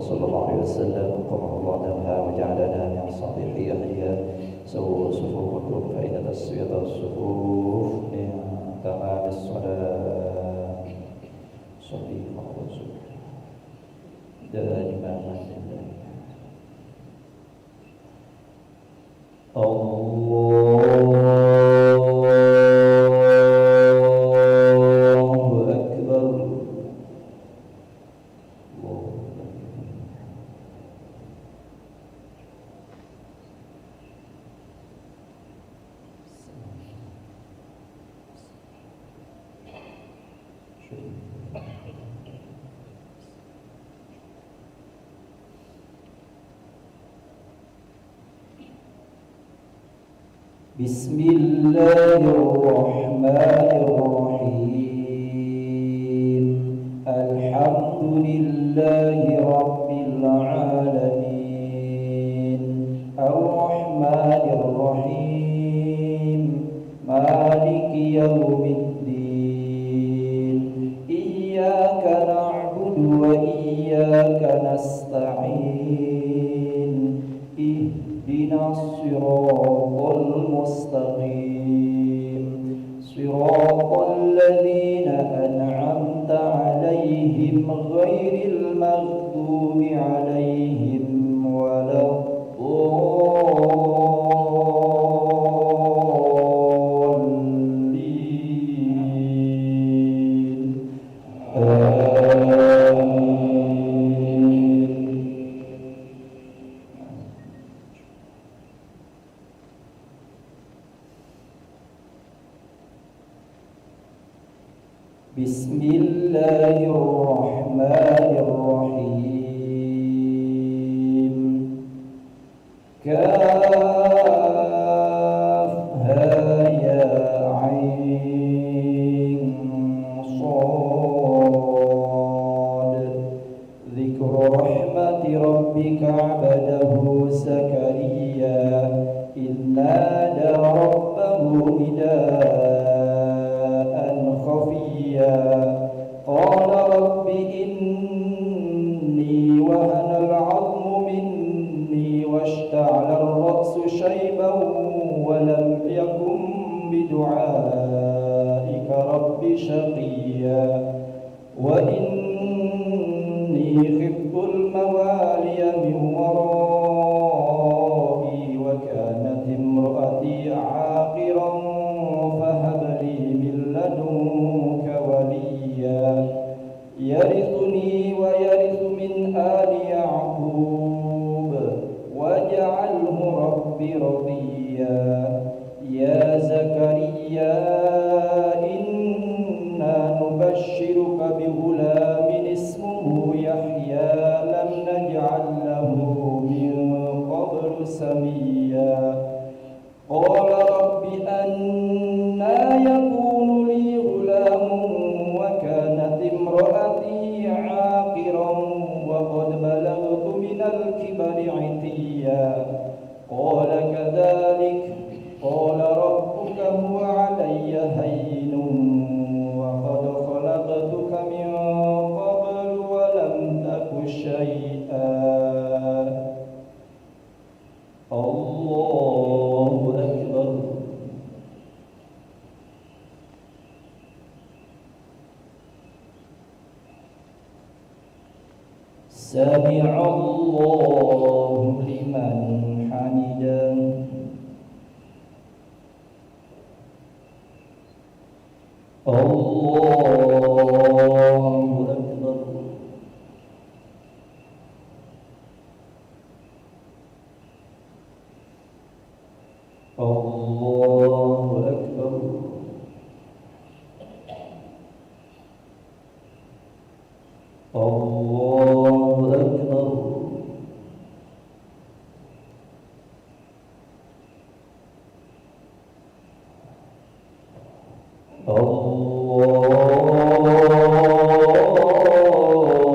صلى الله عليه وسلم قام الله لها وجعلنا من صالح أهلها سووا صفوفكم فإن تسوية الصفوف من تمام الصلاة صلي وسلم دائما بسم الله الرحمن الرحيم الحمد لله رب العالمين الرحمن الرحيم مالك يوم الدين إياك نعبد وإياك نستعين اهدنا الصراط المستقيم صراط الذين أنعمت عليهم غير المغضوب عليهم ولا الضالين بسم الله الرحمن الرحيم كافها يا عين صاد ذكر رحمة ربك عبده زكريا إذ نادى ربه نداء خفيا قال رب إني وهن العظم مني واشتعل الرأس شيبا ولم يكن بدعائك رب شقيا وإني خفت الموالي من ورائي وكانت امرأتي عاقرا فهب لي من لدنك وليا يرثني ويرث من آل يعقوب واجعله رب رضيا يا زكريا إنا نبشرك بغلام اسمه يحيى لم نجعل له من قبل سميا قال رب أنى يكون لي غلام وكانت امرأتي عاقرا وقد بلغت من الكبر عتيا قال كذلك قال ربك هو علي هين وقد خلقتك من قبل ولم تك شيئا الله أكبر سمع الله لمن حمده الله أكبر الله أكبر الله أكبر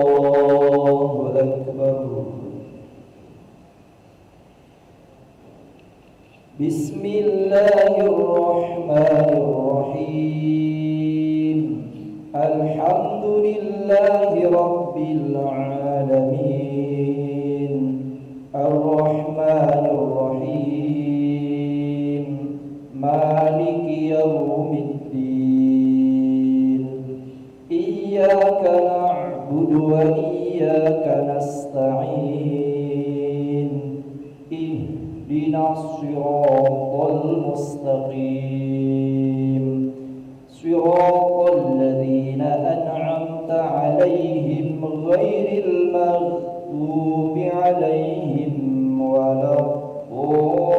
الله أكبر بسم الله الرحمن الرحيم الحمد لله رب العالمين اهدنا الصراط المستقيم صراط الذين أنعمت عليهم غير المغضوب عليهم ولا الضالين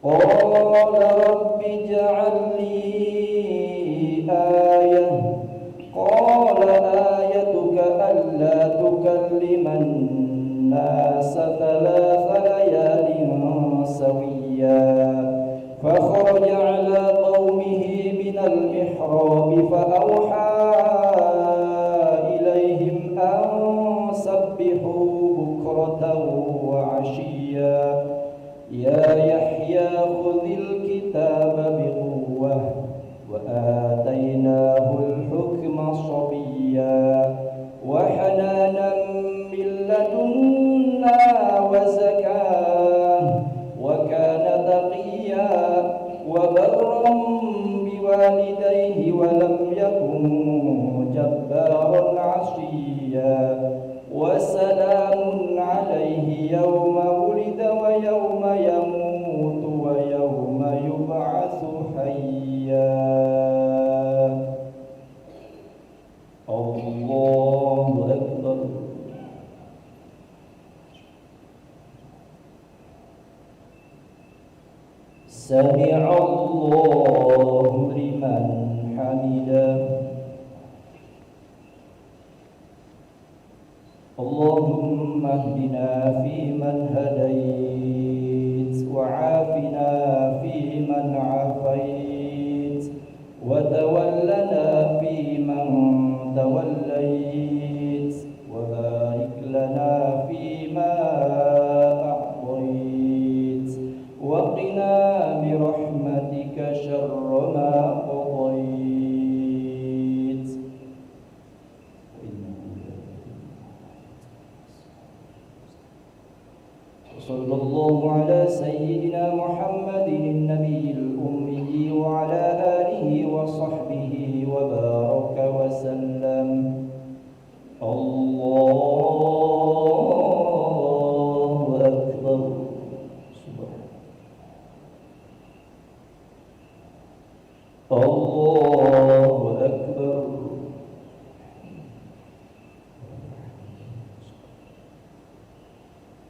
قال رب اجعل لي آية قال آيتك ألا تكلم الناس 3 ليال سويا فخرج على قومه من المحراب فأوحى إليهم أن سبحوا بكرة وعشيا يا يحيى خذ الكتاب بقوة وآتيناه الحكم صبيا وحنانا من لدنا وزكاة وكان تقيا وبرا بوالديه ولم يكن جبارا عصيا وسلام عليه يوم ولد ويوم يموت ويوم يبعث حيا الله أكبر سمع الله لمن حمده اللهم اهدنا فيمن هديت وعافنا فيمن عافيت وتولنا فيمن توليت وبارك لنا فيما أعطيت وقنا برحمتك شر ما قضيت صلى الله على سيدنا محمد النبي الأمي وعلى آله وصحبه وبارك وسلم الله أكبر الله أكبر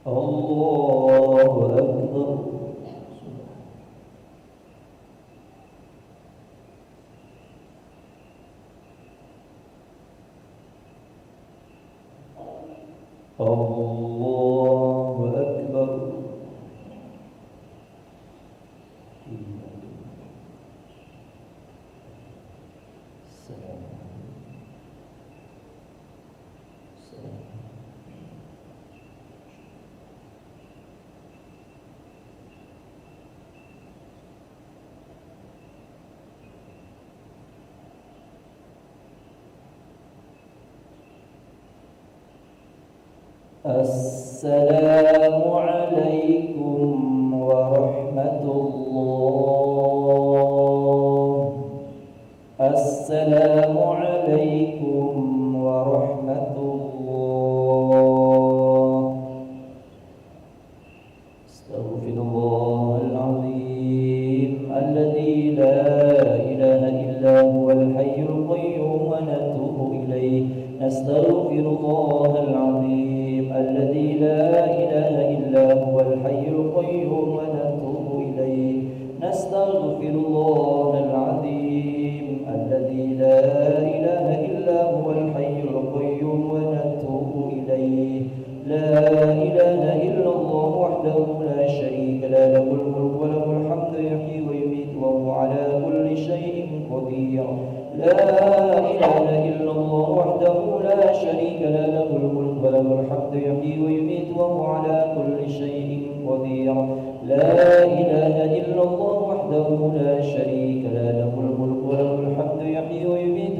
الله أكبر الله أكبر السلام عليكم ورحمة الله السلام عليكم ورحمة الله استغفر الله العظيم الذي لا إله إلا هو الحي القيوم ونتوب إليه نستغفر الله العظيم الذي لا إله إلا هو الحي القيوم ونتوب إليه نستغفر الله العظيم الذي لا إله إلا هو الحي القيوم ونتوب إليه لا إله إلا الله وحده لا شريك له له الملك وله الحمد يحيي ويميت وهو على كل شيء قدير لا إله إلا الله وحده لا شريك له له الملك وله الحمد يحيي ويميت وهو على كل شيء قدير لا إله إلا الله وحده لا شريك له له الملك وله الحمد يحيي ويميت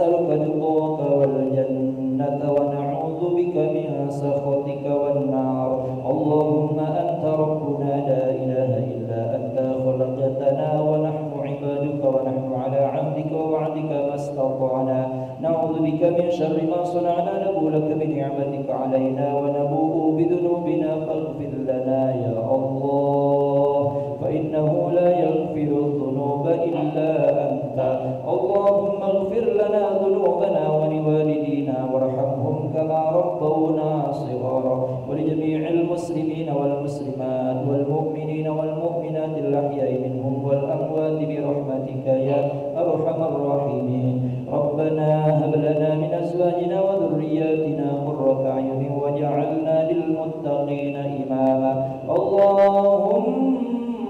نسألك رضاك والجنة ونعوذ بك من سخطك والنار. اللهم أنت ربنا لا إله إلا أنت خلقتنا ونحن عبادك ونحن على عهدك ووعدك ما استطعنا. نعوذ بك من شر ما صنعنا، نبوء لك بنعمتك علينا ونبوء بذنوبنا فاغفر لنا يا الله، فإنه لا يغفر الذنوب إلا أنت. اللهم اغفر لنا ذنوبنا ولوالدينا وارحمهم كما ربونا صغارا، ولجميع المسلمين والمسلمات والمؤمنين والمؤمنات الأحياء منهم والأموات برحمتك يا أرحم الراحمين. ربنا هب لنا من أزواجنا وذرياتنا قرة أعين واجعلنا للمتقين إماما. اللهم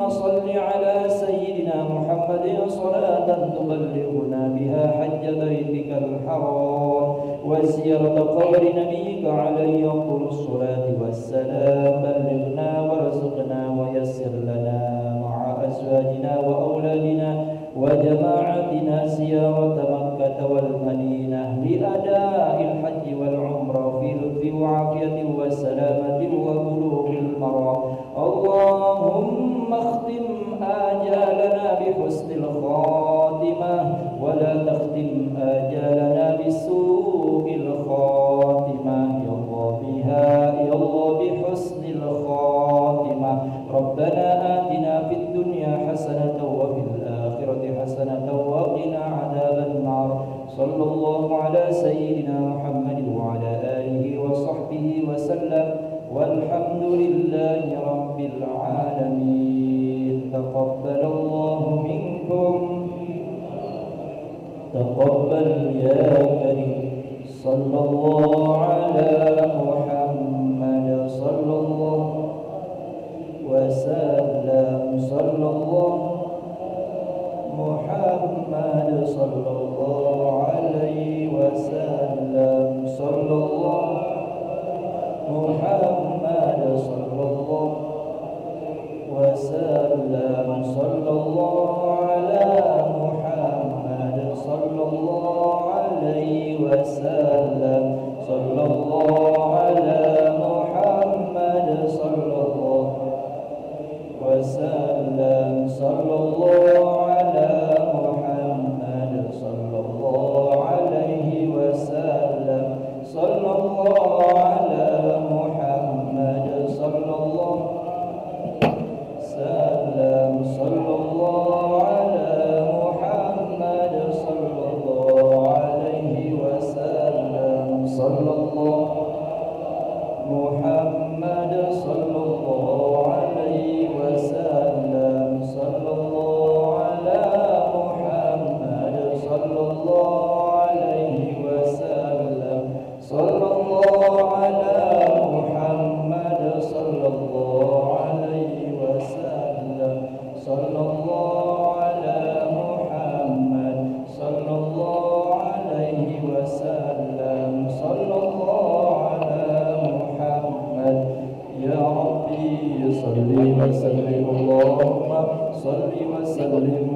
صل على سيدنا محمد صلاة تبلغنا بها حج بيتك الحرام وزيارة قبر نبيك عليه أفضل الصلاة والسلام. بلغنا وارزقنا ويسر لنا مع أزواجنا وأولادنا وجماعتنا زيارة مكة والمدينة لأداء الحج والعمرة في لطف وعافية وسلامة وبلوغ المرام. اللهم اختم آجالنا بحسن الخاتمة ولا تختم آجالنا بسوء الخاتمة يا الله بها يا الله بحسن الخاتمة. ربنا آتنا في الدنيا حسنة وفي الآخرة حسنة وقنا عذاب النار. صلى الله على سيدنا محمد وعلى آله وصحبه وسلم، والحمد لله رب العالمين. تقبل الله منكم، تقبل يا كريم. صلى الله على محمد صلى الله وسلم. صلى الله محمد صلى الله عليه وسلم. صلى الله محمد صلى الله وسلم. صلى الله على محمد صلى الله عليه وسلم. صلى الله على محمد صلى الله وسلم. صلى الله على محمد صلى الله عليه وسلم. صلى الله على محمد صلى الله وسلم. صلى الله على محمد صلى الله عليه وسلم. صلى الله محمد صلى الله عليه وسلم. صلى الله على محمد صلى الله عليه وسلم. صلى الله على محمد صلى الله عليه وسلم. صلى الله على محمد صلى الله عليه وسلم. صلى الله على محمد. يا ربي صل وسلم، اللهم صل وسلم